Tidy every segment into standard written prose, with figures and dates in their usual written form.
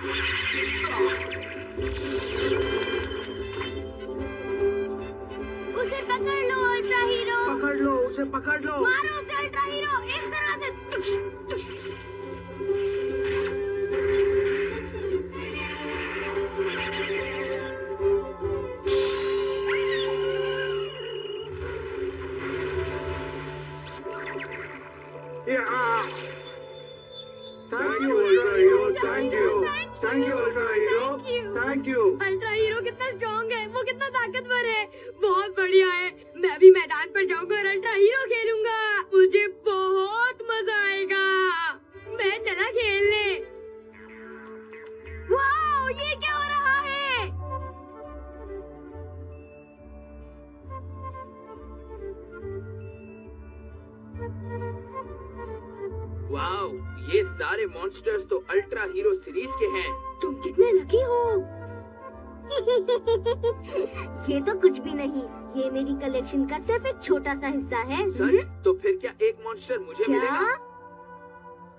उसे पकड़ लो ultra hero. पकड़ लो उसे, पकड़ लो। मारो उसे अल्ट्रा हीरो, इस तरह से। Thank you ultra hero, thank you, thank you ultra hero, thank you. Ultra hero कितना स्ट्रॉन्ग है, वो कितना ताकतवर है, बहुत बढ़िया है। मैं भी मैदान पर जाऊंगा और अल्ट्रा हीरो खेलूंगा, मुझे बहुत मजा आएगा। मैं चला खेलने। वाओ, ये क्या हो रहा है? वाओ, ये सारे मॉन्स्टर्स तो अल्ट्रा हीरो सीरीज के हैं। तुम कितने लकी हो। ये तो कुछ भी नहीं, ये मेरी कलेक्शन का सिर्फ एक छोटा सा हिस्सा है। सच? तो फिर क्या एक मॉन्स्टर मुझे मिलेगा?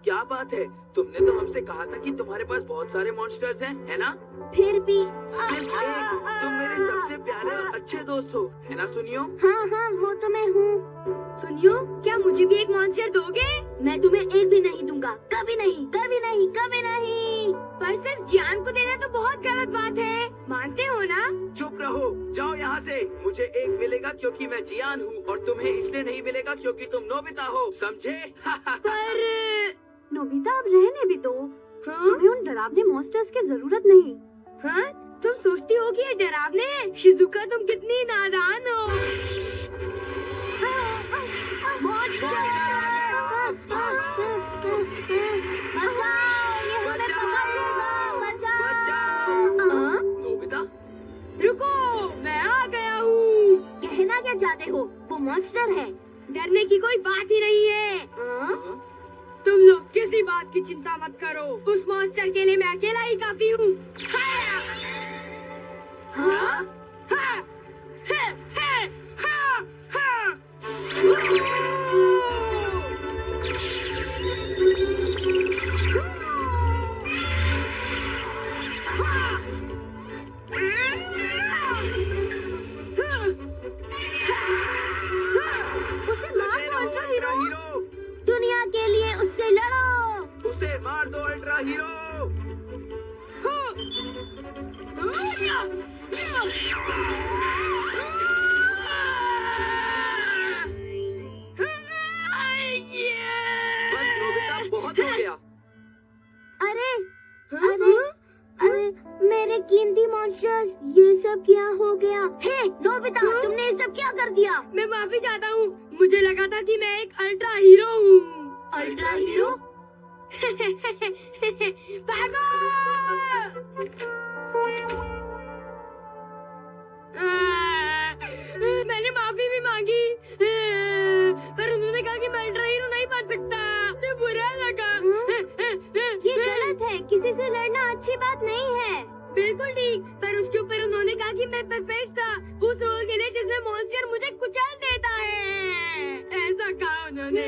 क्या बात है, तुमने तो हमसे कहा था कि तुम्हारे पास बहुत सारे मॉन्स्टर्स हैं, है ना? फिर भी सिर्फ एक, तुम मेरे सबसे प्यारे और अच्छे दोस्त हो, है ना सुनियो? हाँ हाँ, वो तो मैं हूँ। सुनियो, क्या मुझे भी एक मॉन्स्टर दोगे? मैं तुम्हें एक भी नहीं दूंगा, कभी नहीं, कभी नहीं, कभी नहीं। पर सिर्फ जियान को देना तो बहुत गलत बात है, मानते हो ना? चुप रहो, जाओ यहाँ से। मुझे एक मिलेगा क्योंकि मैं जियान हूँ और तुम्हें इसलिए नहीं मिलेगा क्योंकि तुम नोबिता हो, समझे? पर नोबिता, अब रहने भी दो। हाँ? तुम्हें उन डरावने मॉन्स्टर्स की जरूरत नहीं। हाँ? तुम सोचती हो कि ये डरावने हैं? शिजुका, तुम कितनी नादान हो। मॉन्स्टर! बचाओ, ये हमें पकड़ लेगा, बचाओ! नोबिता? रुको, मैं आ गया हूँ। कहना क्या चाहते हो? वो मॉन्स्टर है, डरने की कोई बात ही नहीं है। तुम लोग किसी बात की चिंता मत करो, उस मॉन्स्टर के लिए मैं अकेला ही काफी हूँ। दुनिया के लिए उससे लड़ो। उसे मार दो अल्ट्रा हीरो। बस नोबिता, बहुत हो गया। अरे अरे अरे, मेरे कीमती मॉन्स्टर्स, ये सब क्या हो गया? हे नोबिता, तुमने ये सब क्या कर दिया? मैं माफी चाहता हूँ, मुझे लगा था कि मैं एक अल्ट्रा हीरो हूँ। Ultra hero? भागो! मैंने माफी भी मांगी, पर उन्होंने कहा कि मैं अल्ट्रा हीरो नहीं बन सकता। मुझे बुरा लगा। ये गलत है, किसी से लड़ना अच्छी बात नहीं है। बिल्कुल ठीक, पर उसके ऊपर उन्होंने कहा कि मैं परफेक्ट था उस रोल के लिए जिसमें मॉन्स्टर मुझे कुचल देता है। ऐसा कहा उन्होंने।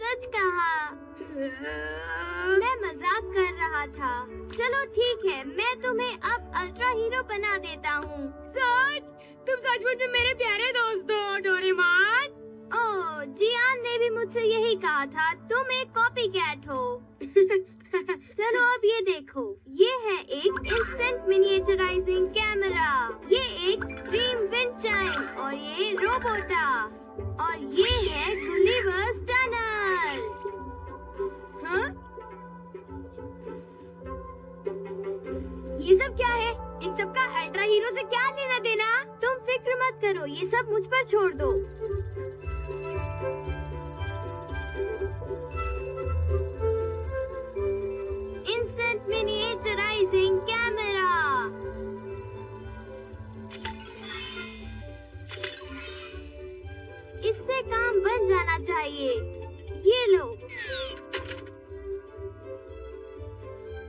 सच कहा। मैं मजाक कर रहा था। चलो ठीक है, मैं तुम्हें अब अल्ट्रा हीरो बना देता हूँ। सच? तुम सचमुच में मेरे प्यारे दोस्त हो डोरेमोन। ओह, जियान ने भी मुझसे यही कहा था, तुम एक कॉपी कैट हो। चलो अब ये देखो, ये है एक इंस्टेंट मिनिएचराइजिंग कैमरा, ये एक ड्रीम विंड चाइम और ये रोबोटा और ये है गुलिवर्स टनल। हाँ? ये सब क्या है? इन सब का अल्ट्रा हीरो से क्या लेना देना? तुम फिक्र मत करो, ये सब मुझ पर छोड़ दो। Instant miniaturising camera. इससे काम बन जाना चाहिए। ये लो।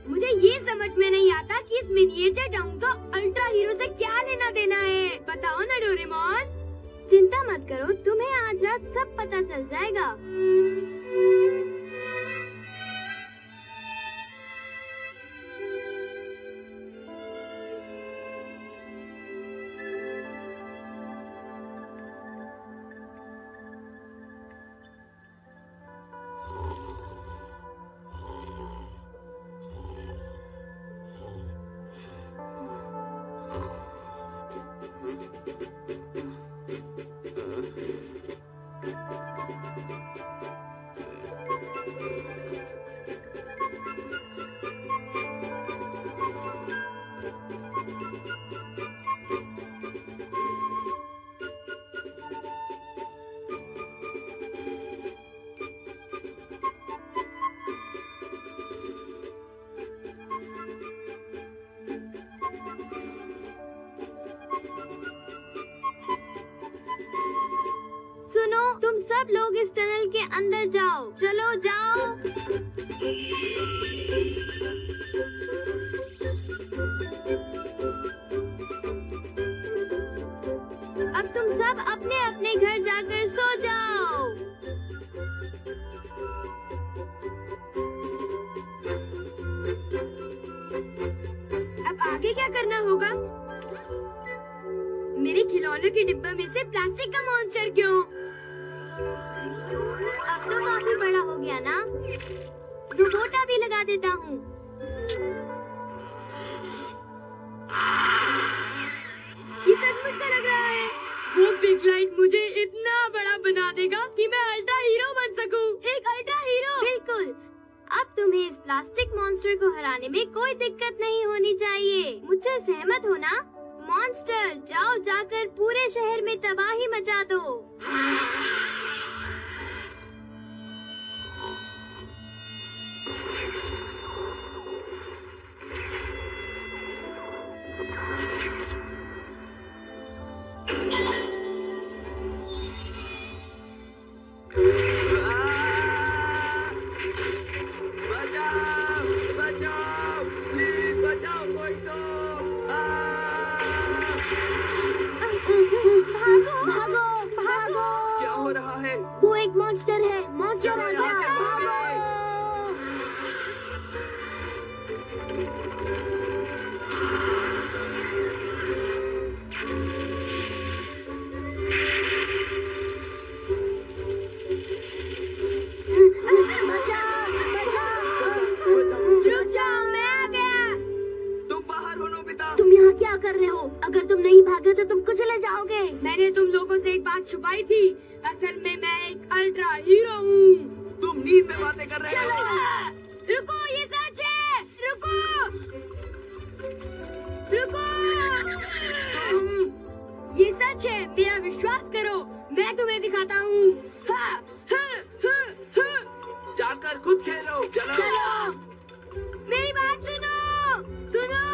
मुझे ये समझ में नहीं आता कि इस मिनिएचर टाउन का अल्ट्रा हीरो से क्या लेना देना है। बताओ ना डोरेमोन। चिंता मत करो, तुम्हें आज रात सब पता चल जाएगा। सब लोग इस टनल के अंदर जाओ। चलो जाओ। अब तुम सब अपने अपने घर जाकर सो जाओ। अब आगे क्या करना होगा? मेरे खिलौनों के डिब्बे में से प्लास्टिक का मॉन्स्टर क्यों? अब तो काफी बड़ा हो गया ना। रोबोटा भी लगा देता हूँ। ये सचमुच का लग रहा है। वो बिग लाइट मुझे इतना बड़ा बना देगा कि मैं अल्ट्रा हीरो बन सकूं। एक अल्ट्रा हीरो। बिल्कुल। अब तुम्हें इस प्लास्टिक मॉन्स्टर को हराने में कोई दिक्कत नहीं होनी चाहिए। मुझसे सहमत हो ना? मॉन्स्टर, जाओ जाकर पूरे शहर में तबाही मचा दो। वो एक मॉन्स्टर है। मॉन्स्टर आ गया। रुक जाओ, मैं आ गया। तुम बाहर हो नोबिता। तुम यहाँ क्या कर रहे हो? अगर तुम नहीं भागे तो तुम कुचले जाओगे। मैंने तुम लोगों से एक बात छुपाई थी। असल में मैं एक अल्ट्रा हीरो हूँ। तुम नींद में बातें कर रहे हो। रुको, ये सच है। रुको, रुको। ये सच है, मेरा विश्वास करो। मैं तुम्हें दिखाता हूँ। जाकर खुद खेलो। चलो। मेरी बात सुनो, सुनो।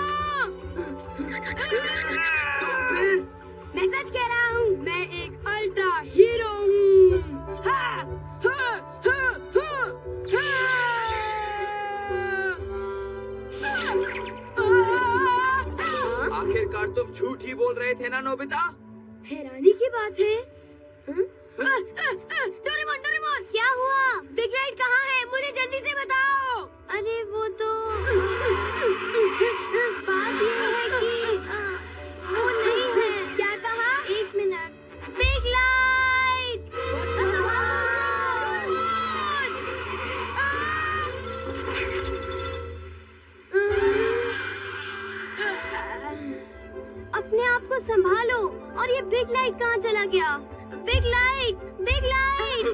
मैं सच कह रहा हूँ। मैं एक अल्ट्रा हीरो हूँ। आखिरकार तुम झूठ ही बोल रहे थे ना नोबिता? हैरानी की बात है। डोरेमोन, डोरेमोन, क्या हुआ? बिग लाइट कहाँ है? मुझे जल्दी से बताओ। अरे वो तो बात ये है कि वो नहीं है। क्या कहा? एक मिनट। Big light! अपने आप को संभालो। और ये बिग लाइट कहाँ चला गया? Big light! Big light!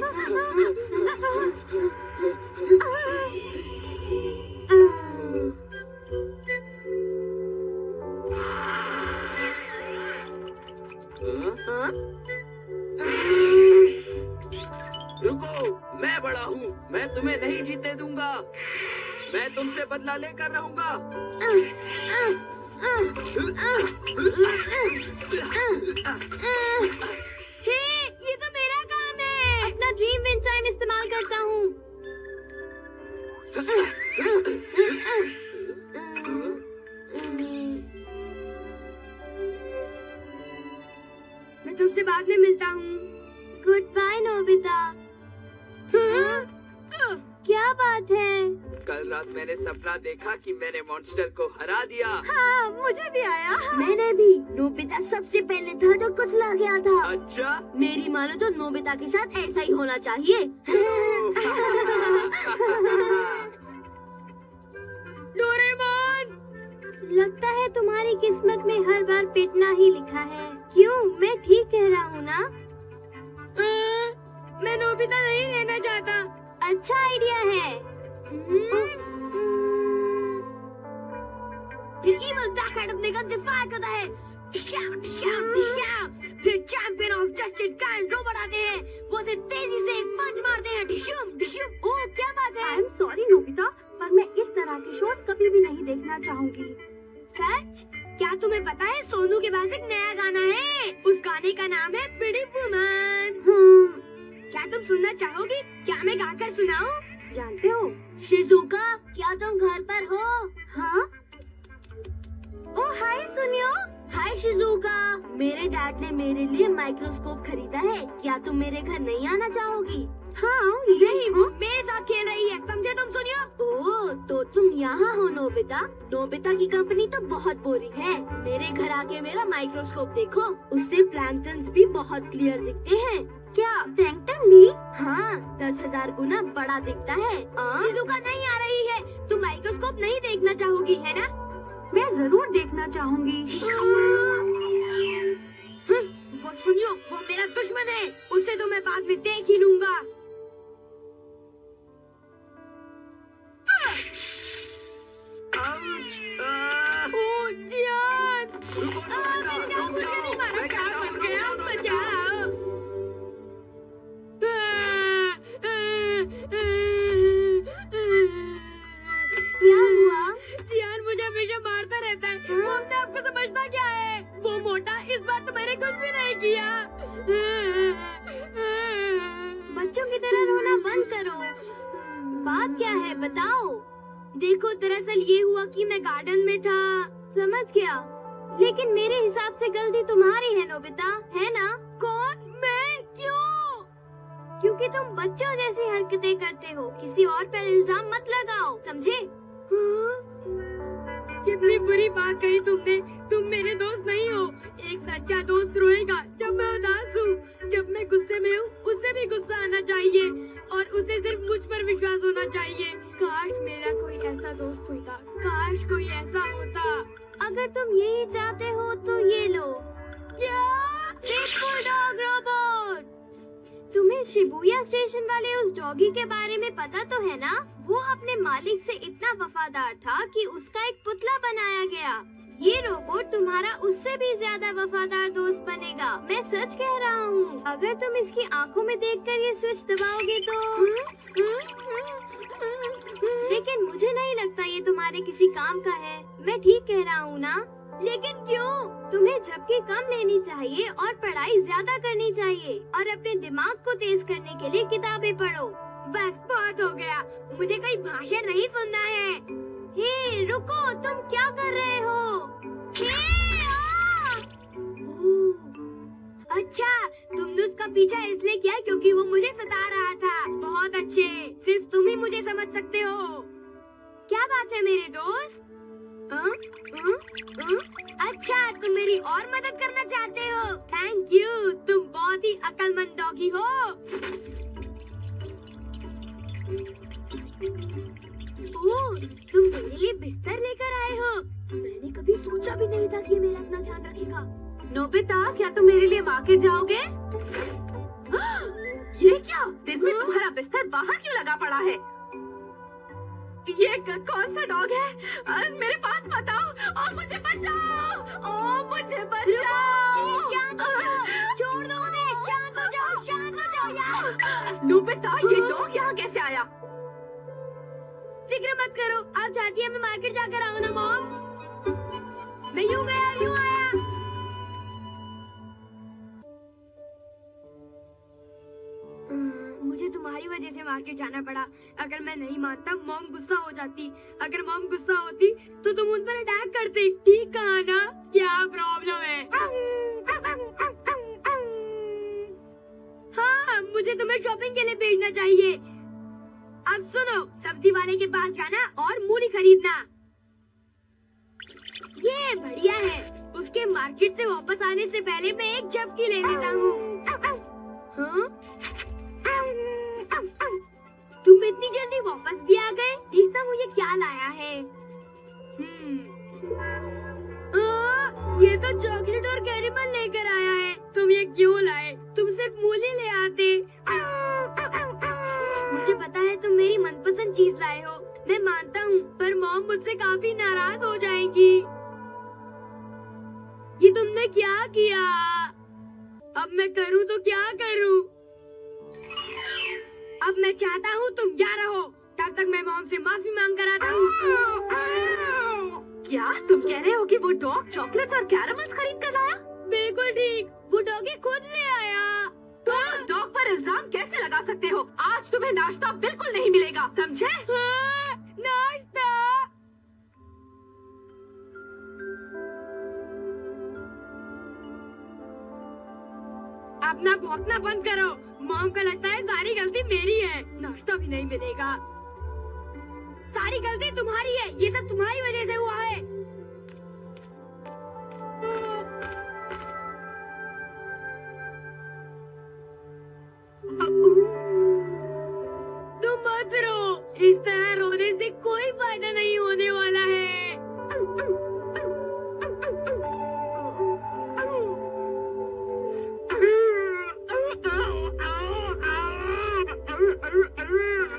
रुको, मैं बड़ा हूँ। मैं तुम्हें नहीं जीतने दूंगा। मैं तुमसे बदला लेकर रहूंगा। हे, ये तो मेरा काम है। अपना ड्रीम विंड चाइम इस्तेमाल करता हूँ। मैं तुमसे बाद में मिलता हूँ। Goodbye Nobita. क्या बात है? कल रात मैंने सपना देखा कि मैंने मॉन्स्टर को हरा दिया। हाँ, मुझे भी आया। मैंने भी। नोबिता सबसे पहले था जो कुचला गया था। अच्छा? मेरी मानो तो नोबिता के साथ ऐसा ही होना चाहिए। डोरेमोन! लगता है तुम्हारी किस्मत में हर बार पिटना ही लिखा है। क्यों? मैं ठीक कह रहा हूँ ना? मैं नोबिता नहीं रहना चाहता। अच्छा आइडिया है। फिर इवल ब्लैक हेड अपने गन से फायर करता है। फिर champion of justice grand robot आते हैं। वो उसे तेजी से एक पंच मारते हैं। डिशूम डिशूम। ओह, क्या बात है? आई एम सॉरी नोबिता, पर मैं इस तरह के शोज कभी भी नहीं देखना चाहूंगी। सच? क्या तुम्हें पता है सोनू के पास एक नया गाना है? उस गाने का नाम है प्रिटी वुमन। क्या तुम सुनना चाहोगी? क्या मैं गाकर सुनाऊं? जानते हो शिजुका, क्या तुम घर पर हो? हाँ। ओ हाय सुनियो। हाय शिजुका, मेरे डैड ने मेरे लिए माइक्रोस्कोप खरीदा है। क्या तुम मेरे घर नहीं आना चाहोगी? हाँ, यही वो मेरे साथ खेल रही है, समझे तुम सुनियो? ओह, तो तुम यहाँ हो नोबिता? नोबिता की कंपनी तो बहुत बोरिंग है। मेरे घर आके मेरा माइक्रोस्कोप देखो, उससे प्लैंक्टन्स भी बहुत क्लियर दिखते हैं। क्या प्लैंक्टन भी? हाँ, 10,000 गुना बड़ा दिखता है। शिजुका नहीं आ रही है। तुम माइक्रोस्कोप नहीं देखना चाहोगी, है ना? मैं जरूर देखना चाहूँगी। वो सुनियो, वो मेरा दुश्मन है, उससे तो मैं बाद में देख ही लूंगा। ओह जियान! रुको नोबिता, रुक जाओ। मैं कहता हूँ रुक जाओ नोबिता। क्या हुआ? जियान मुझे हमेशा मारता रहता है। वो अपने आप को समझता क्या है? वो मोटा इस बार तो मैंने कुछ भी नहीं किया। बच्चों की तरह रोना बंद करो। बात क्या है बताओ? देखो दरअसल ये हुआ कि मैं गार्डन में था। समझ गया, लेकिन मेरे हिसाब से गलती तुम्हारी है नोबिता, है ना? कौन? मैं? क्यों? क्योंकि तुम बच्चों जैसी हरकतें करते हो। किसी और पर इल्जाम मत लगाओ, समझे? कितनी बुरी बात कही तुमने। तुम मेरे दोस्त नहीं हो। एक सच्चा दोस्त रोएगा जब मैं उदास हूँ। जब मैं गुस्से में हूँ उसे भी गुस्सा आना चाहिए और उसे सिर्फ मुझ पर विश्वास होना चाहिए। काश मेरा कोई ऐसा दोस्त होता, काश कोई ऐसा होता। अगर तुम यही चाहते हो तो ये लो। क्या? Faithful dog robot. तुम्हें शिबुया स्टेशन वाले उस डॉगी के बारे में पता तो है ना? वो अपने मालिक से इतना वफादार था कि उसका एक पुतला बनाया गया। ये रोबोट तुम्हारा उससे भी ज्यादा वफादार दोस्त बनेगा। मैं सच कह रहा हूँ। अगर तुम इसकी आंखों में देखकर ये स्विच दबाओगे तो। लेकिन मुझे नहीं लगता ये तुम्हारे किसी काम का है। मैं ठीक कह रहा हूँ ना? लेकिन क्यों? तुम्हें झपकी कम लेनी चाहिए और पढ़ाई ज्यादा करनी चाहिए और अपने दिमाग को तेज करने के लिए किताबें पढ़ो। बस बहुत हो गया, मुझे कोई भाषण नहीं सुनना है। हे रुको, तुम क्या कर रहे हो? अच्छा, तुमने उसका पीछा इसलिए किया क्योंकि वो मुझे सता रहा था। बहुत अच्छे, सिर्फ तुम ही मुझे समझ सकते हो। क्या बात है मेरे दोस्त? अच्छा, तुम मेरी और मदद करना चाहते हो? थैंक यू, तुम बहुत ही अक्लमंद डॉगी हो। ओह, तुम मेरे लिए बिस्तर लेकर आए हो। मैंने कभी सोचा भी नहीं था कि मेरा इतना ध्यान रखेगा। नोबिता, क्या तुम मेरे लिए मार्केट जाओगे? ये क्या? दिन में तुम्हारा बिस्तर बाहर क्यों लगा पड़ा है? ये कौन सा डॉग है? मेरे पास मत आओ। ओ मुझे बचाओ! ओ मुझे बचाओ! शांत हो जाओ, छोड़ दो उन्हें। शांत हो जाओ, शांत हो जाओ यार। नोबिता, ये डॉग यहाँ कैसे आया? फिक्र मत करो, आप चाहती है मैं मार्केट जाकर आऊँ ना मॉम? मैं यूँ गया यूँ आया। मुझे तुम्हारी वजह से मार्केट जाना पड़ा। अगर मैं नहीं मानता मॉम गुस्सा हो जाती। अगर मॉम गुस्सा होती तो तुम उन पर अटैक करते। ठीक कहा ना? क्या प्रॉब्लम है? हाँ, मुझे तुम्हें शॉपिंग के लिए भेजना चाहिए। अब सुनो, सब्जी वाले के पास जाना और मूली खरीदना। ये बढ़िया है। उसके मार्केट से वापस आने से पहले मैं एक झपकी ले लेता हूँ। हाँ? तुम इतनी जल्दी वापस भी आ गए? देखता हूँ ये क्या लाया है। ये तो चॉकलेट और कैरेमल लेकर आया है। तुम ये क्यों लाए? तुम सिर्फ मूली ले आते। मुझे पता है तुम मेरी मनपसंद चीज लाए हो, मैं मानता हूँ, पर मॉम मुझसे काफी नाराज हो जाएगी। ये तुमने क्या किया? अब मैं करूँ तो क्या करूँ? अब मैं चाहता हूँ तुम यहाँ रहो, तब तक मैं मॉम से माफी मांग कर आता हूँ। क्या तुम कह रहे हो कि वो डॉग चॉकलेट्स और कैरेमल्स खरीद कर लाया? बिल्कुल ठीक, वो डॉगी खुद ले आया। तुम उस डॉग पर इल्जाम कैसे लगा सकते हो? आज तुम्हें नाश्ता बिल्कुल नहीं मिलेगा, समझे? नाश्ता? अपना भौंकना बंद करो। मॉम को लगता है सारी गलती मेरी है। नाश्ता भी नहीं मिलेगा। सारी गलती तुम्हारी है। ये सब तुम्हारी वजह से हुआ है। तुम मत रो। इस तरह रोने से कोई फायदा नहीं होने वाला है।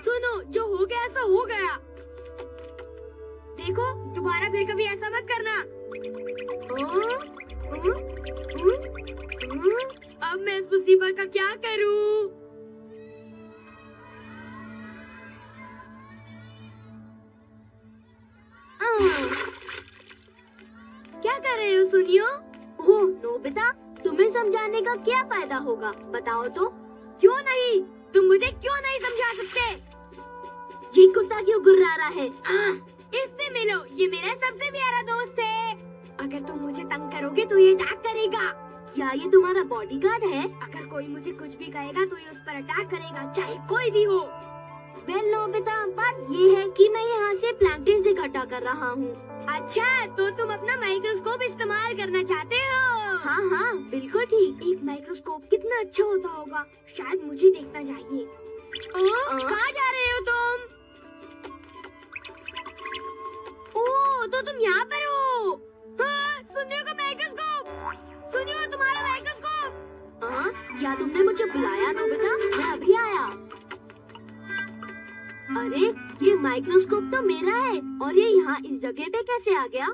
सुनो, जो हो गया सो हो गया। देखो, दोबारा फिर कभी ऐसा मत करना। अब मैं इस मुसीबत का क्या करूं? क्या कर रहे हो सुनियो? ओह नोबिता, तुम्हें समझाने का क्या फायदा होगा, बताओ तो। क्यों नहीं? तुम मुझे क्यों नहीं समझा सकते? ये कुत्ता क्यों गुर्रा रहा है? इससे मिलो, ये मेरा सबसे प्यारा दोस्त है। अगर तुम मुझे तंग करोगे तो ये अटैक करेगा। क्या ये तुम्हारा बॉडीगार्ड है? अगर कोई मुझे कुछ भी कहेगा तो ये उस पर अटैक करेगा, चाहे कोई भी हो। वेल नोबिता, बात ये है कि मैं यहाँ से प्लैंकटन इकट्ठा कर रहा हूँ। अच्छा, तो तुम अपना माइक्रोस्कोप इस्तेमाल करना चाहते हो? हाँ हाँ, बिल्कुल ठीक। एक माइक्रोस्कोप कितना अच्छा होता होगा, शायद मुझे देखना चाहिए। कहाँ जा रहे हो तुम? ओह, तो तुम यहाँ पर हो। हाँ, सुनियो का माइक्रोस्कोप। सुनियो, तुम्हारा माइक्रोस्कोप। हाँ, क्या तुमने मुझे बुलाया नोबिता? मैं अभी आया। अरे, ये माइक्रोस्कोप तो मेरा है और ये यहाँ इस जगह पे कैसे आ गया?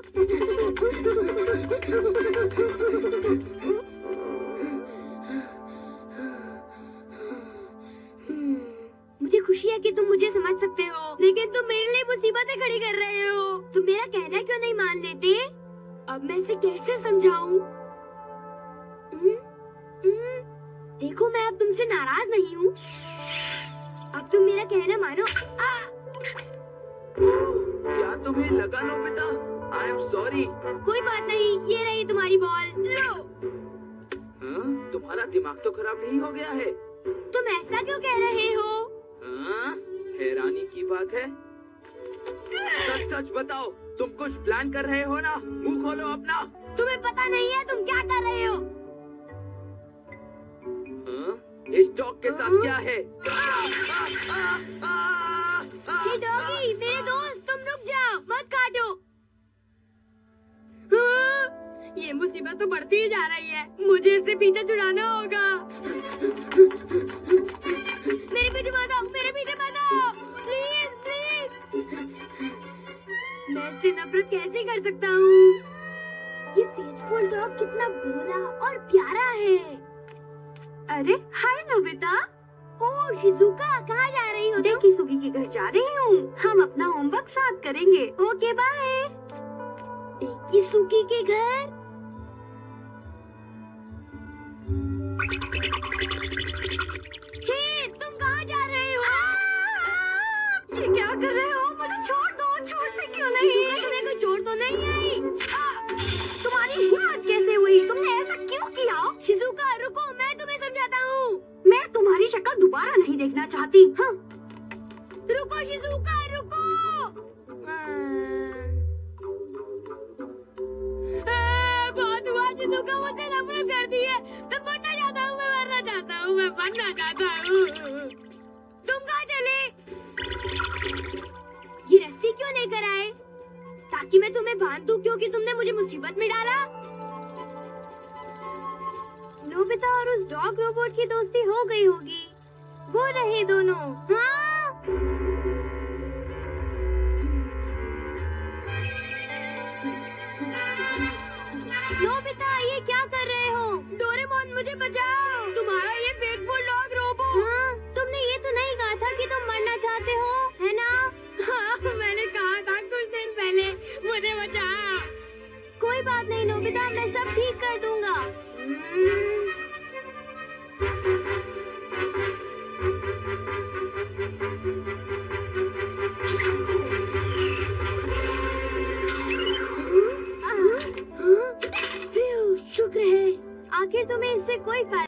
मुझे खुशी है कि तुम मुझे समझ सकते हो, लेकिन तुम मेरे लिए मुसीबतें खड़ी कर रहे हो। तुम मेरा कहना क्यों नहीं मान लेते? अब मैं इसे कैसे समझाऊं? देखो, मैं अब तुमसे नाराज नहीं हूँ। अब तुम मेरा कहना मानो। क्या तुम्हें लगा नोबिता? I am sorry. कोई बात नहीं, ये रही तुम्हारी बॉल, लो। हाँ? तुम्हारा दिमाग तो खराब नहीं हो गया है? तुम ऐसा क्यों कह रहे हो? हाँ? हैरानी की बात है। सच सच बताओ, तुम कुछ प्लान कर रहे हो ना? मुंह खोलो अपना। तुम्हें पता नहीं है तुम क्या कर रहे हो? हाँ? इस डॉग के साथ क्या है? हे डॉगी, मेरे दोस्त, तुम रुक जाओ, मत काटो। ये मुसीबत तो बढ़ती ही जा रही है। मुझे इससे पीछे छुड़ाना होगा। मेरे पीछे मत आओ, मेरे पीछे मत आओ, प्लीज प्लीज। मैं इससे नफरत कैसे कर सकता हूँ? ये फेथफुल डॉग कितना भोला और प्यारा है। अरे हाय नोबिता। ओह शिजुका, कहाँ जा रही हो? किसुगी के घर जा रही हूँ। हम अपना होमवर्क साथ करेंगे। Okay bye. किसुगी के घर? हे, तुम कहाँ जा रहे हो? ये क्या कर रहे हो? मुझे छोड़ दो। छोड़ते क्यों नहीं? तुम्हें कोई चोट तो नहीं आई? तुम्हारी हिम्मत कैसे हुई? तुमने ऐसा क्यों किया? शिजुका रुको, मैं तुम्हें समझाता हूँ। मैं तुम्हारी शक्ल दोबारा नहीं देखना चाहती। हाँ, रुको शिजुका, रुको। बहुत हुआ शिजुका, मुझे नफरत कर दी है। मैं मरना चाहता हूँ, मैं मरना चाहता हूँ, मैं मरना चाहता हूँ। तुम कहाँ चले? ये रस्सी क्यों लेकर आए? ताकि मैं तुम्हें बांध दूं, क्योंकि तुमने मुझे मुसीबत में डाला। नोबिता और उस डॉग रोबोट की दोस्ती हो गई होगी। वो रहे दोनों। हाँ? नोबिता, ये क्या कर रहे हो? डोरेमोन, मुझे बचाओ। तुम्हारा ये फेथफुल डॉग रोबोट। हाँ, तुमने ये तो नहीं कहा था कि तुम मरना चाहते हो, है ना? हाँ, मैंने कहा था कुछ दिन पहले। मुझे बचाओ। कोई बात नहीं नोबिता, मैं सब ठीक कर दूंगा। आखिर तुम्हें इससे कोई फायदा